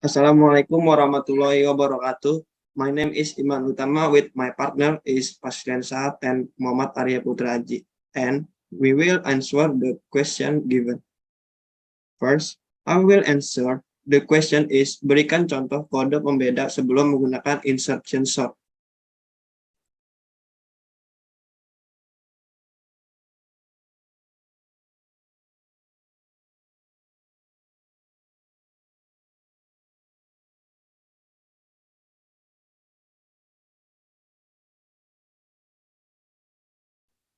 Assalamualaikum warahmatullahi wabarakatuh. My name is Iman Utama with my partner is Pasrian Saad and Muhammad Arya Putraji. And we will answer the question given. First, I will answer. The question is, berikan contoh kode pembeda sebelum menggunakan insertion sort.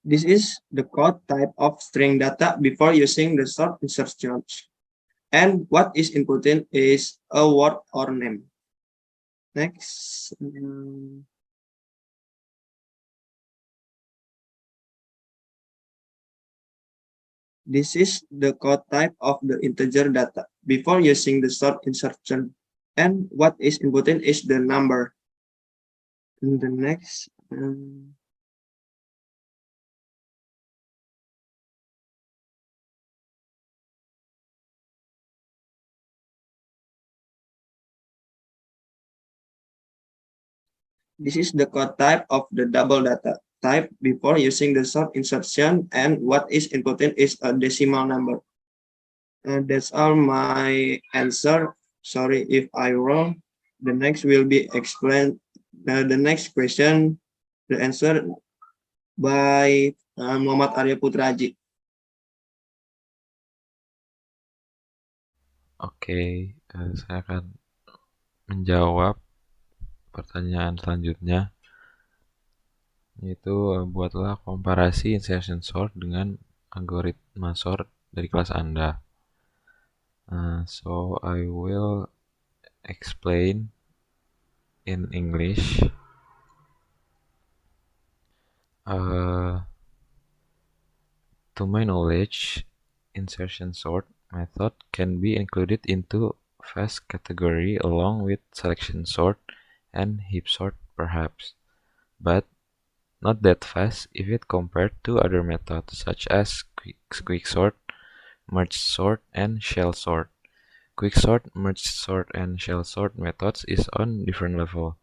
This is the code type of string data before using the sort insertion. And what is inputted is a word or name. Next. This is the code type of the integer data before using the sort insertion. And what is inputted is the number. And the next. This is the code type of the double data type before using the sort insertion, and what is inputted is a decimal number. And that's all my answer. Sorry if I wrong. The next will be explained. The next question, the answer by Muhammad Arya Putraji. Oke, saya akan menjawab pertanyaan selanjutnya, yaitu buatlah komparasi insertion sort dengan algoritma sort dari kelas Anda. So I will explain in English. To my knowledge, insertion sort method can be included into fast category along with selection sort and heap sort perhaps, but not that fast if it compared to other methods such as quicksort, merge sort, and shell sort. Quicksort, merge sort, and shell sort methods is on different level.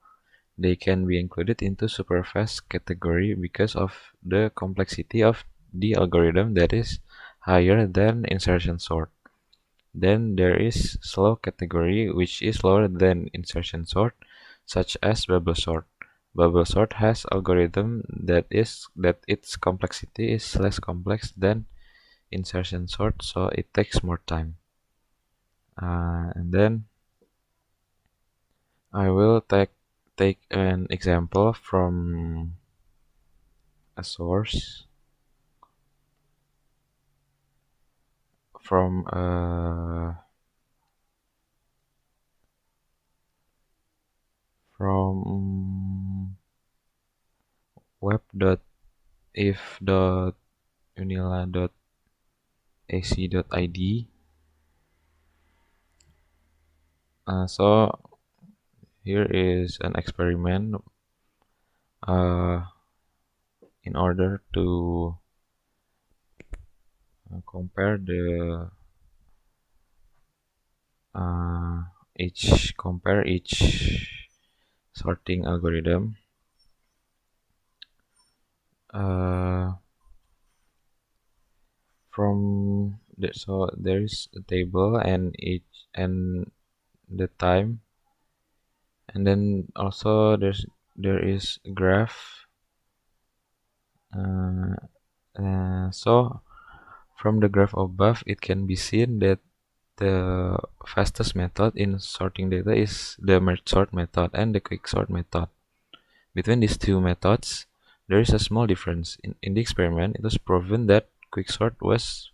They can be included into superfast category because of the complexity of the algorithm that is higher than insertion sort. Then there is slow category, which is lower than insertion sort, such as bubble sort. Bubble sort has algorithm that its complexity is less complex than insertion sort, so it takes more time. And then I will take an example from a source from web.if.unila.ac.id. So here is an experiment in order to compare the each sorting algorithm. So there is a table and the time, and then also there is a graph. So from the graph above, it can be seen that the fastest method in sorting data is the merge sort method and the quicksort method. Between these two methods, there is a small difference. In the experiment, it was proven that quicksort was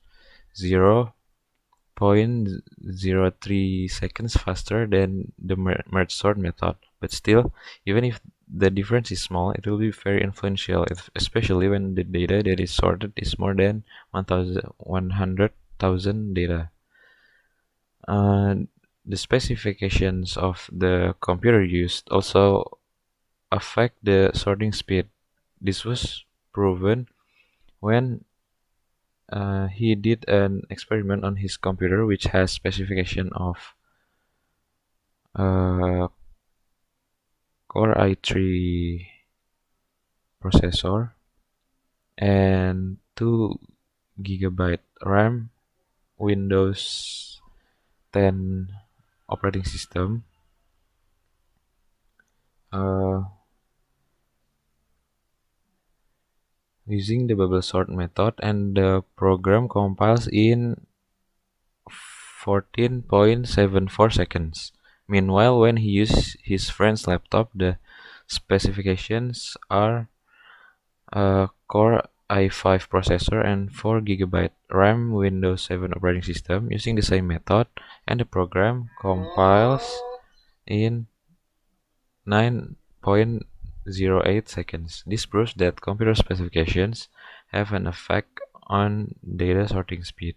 0.03 seconds faster than the merge sort method. But still, even if the difference is small, it will be very influential, especially when the data that is sorted is more than 100,000 data. The specifications of the computer used also affect the sorting speed. This was proven when he did an experiment on his computer which has specification of Core i3 processor and 2 GB RAM, Windows 10 operating system, using the bubble sort method, and the program compiles in 14.74 seconds. Meanwhile, when he uses his friend's laptop, the specifications are a Core i5 processor and 4 GB RAM, Windows 7 operating system using the same method, and the program compiles in 9.08 seconds. This proves that computer specifications have an effect on data sorting speed.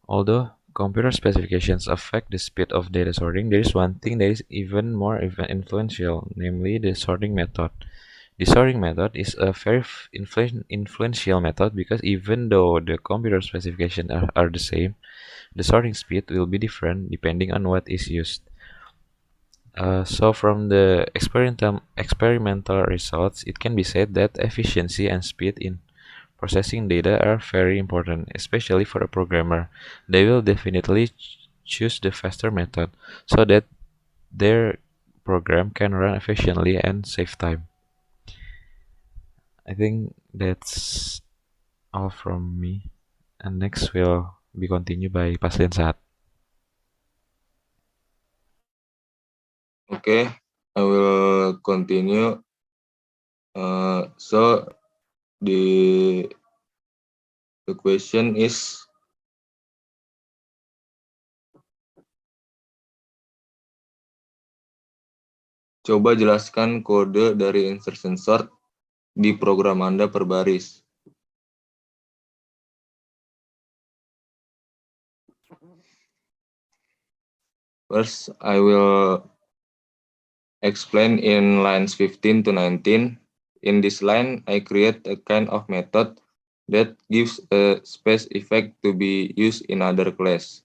Although computer specifications affect the speed of data sorting, there is one thing that is even more influential, namely the sorting method. The sorting method is a very influential method because even though the computer specifications are the same, the sorting speed will be different depending on what is used. So from the experimental results, it can be said that efficiency and speed in processing data are very important, especially for a programmer. They will definitely choose the faster method so that their program can run efficiently and save time. I think that's all from me. And next will be continued by Paslian Saat. Okay, I will continue. So the question is, coba jelaskan kode dari insertion sort di program Anda per baris. First, I will explain in lines 15 to 19. In this line, I create a kind of method that gives a space effect to be used in other class.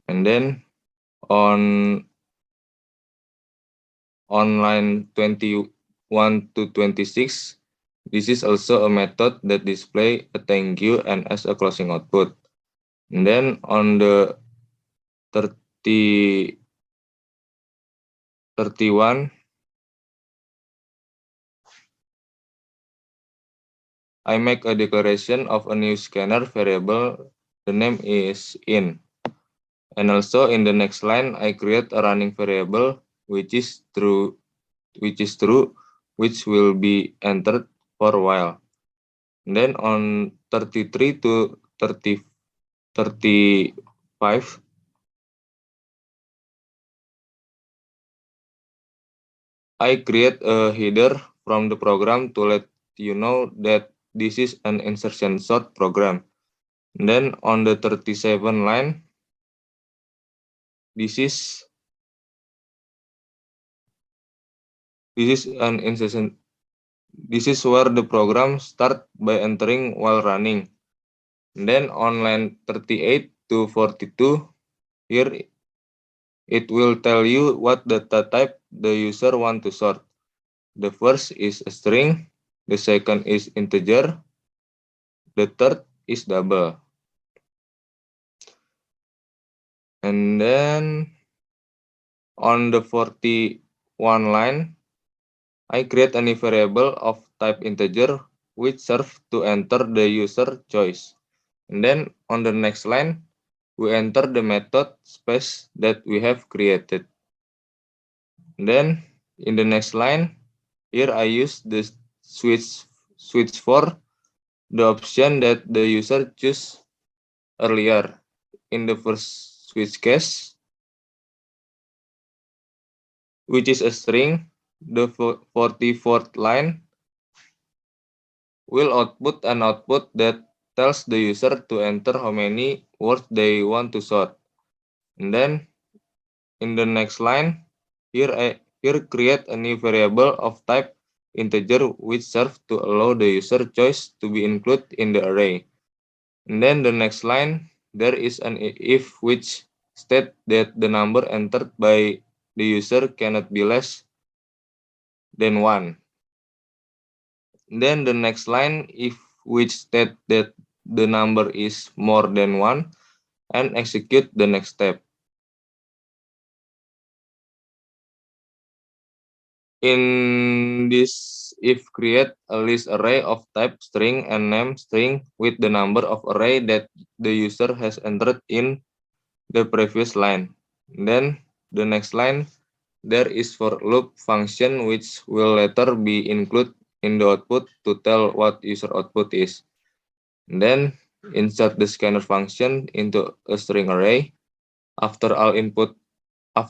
And then on line 21 to 26, this is also a method that display a thank you and as a closing output. And then on the 31, I make a declaration of a new scanner variable. The name is in. And also in the next line, I create a running variable which is true, which will be entered for a while. And then on 33 to 35, I create a header from the program to let you know that this is an insertion sort program. And then on the 37 line, this is an insertion. This is where the program start by entering while running. And then on line 38 to 42, here it will tell you what data type the user want to sort. The first is a string, the second is integer, the third is double. And then on the 41 line, I create a new variable of type integer which serve to enter the user choice. And then on the next line, we enter the method space that we have created. And then in the next line, here I use the switch for the option that the user choose earlier. In the first switch case, which is a string, the 44th line will output an output that tells the user to enter how many words they want to sort. And then in the next line, here create a new variable of type integer which serve to allow the user choice to be included in the array. And then the next line, there is an if which state that the number entered by the user cannot be less than 1. Then the next line, if which state that the number is more than 1, and execute the next step. In this, if create a list array of type string and name string with the number of array that the user has entered in the previous line. Then the next line, there is for loop function which will later be included in the output to tell what user output is. And then insert the scanner function into a string array. After all input are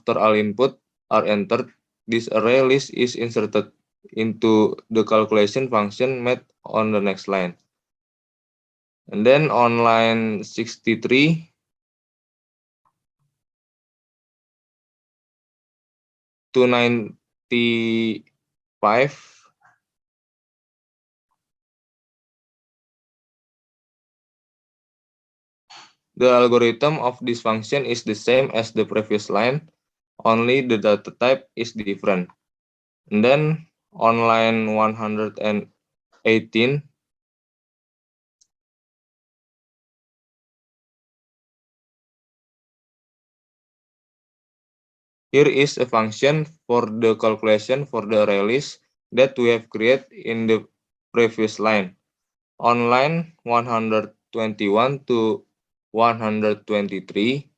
entered, this array list is inserted into the calculation function made on the next line. And then on line 63 to 95, the algorithm of this function is the same as the previous line, only the data type is different. And then on line 118, here is a function for the calculation for the array list that we have created in the previous line. On line 121 to 123,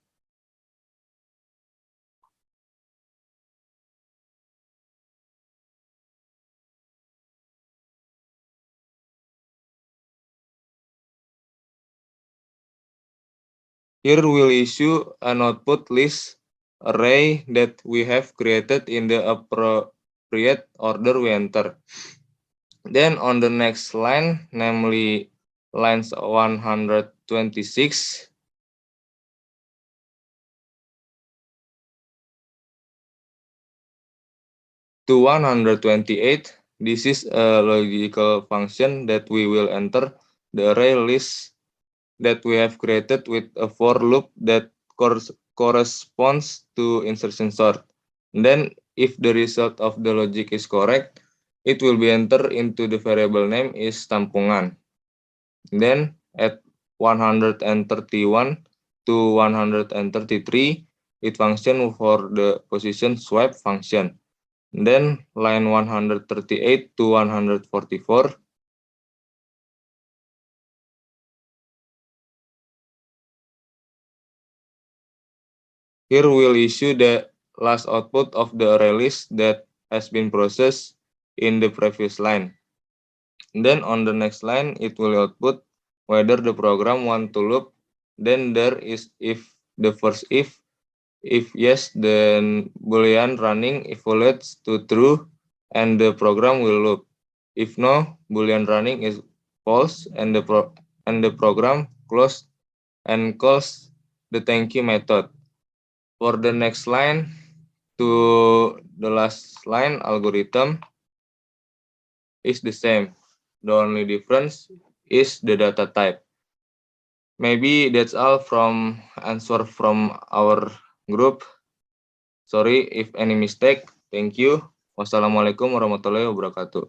here we'll issue an output list array that we have created in the appropriate order we enter. Then on the next line, namely lines 126 to 128, this is a logical function that we will enter the array list that we have created with a for loop that corresponds to insertion sort. And then if the result of the logic is correct, it will be entered into the variable name is tampungan. Then at 131 to 133, it function for the position swap function. And then line 138 to 144, here we'll issue the last output of the array list that has been processed in the previous line. And then on the next line, it will output whether the program want to loop. Then there is if the first if yes, then boolean running evaluates to true and the program will loop. If no, boolean running is false and the program closed and calls the thank you method. For the next line to the last line, algorithm is the same. The only difference is the data type. Maybe that's all from answer from our group. Sorry if any mistake. Thank you. Wassalamualaikum warahmatullahi wabarakatuh.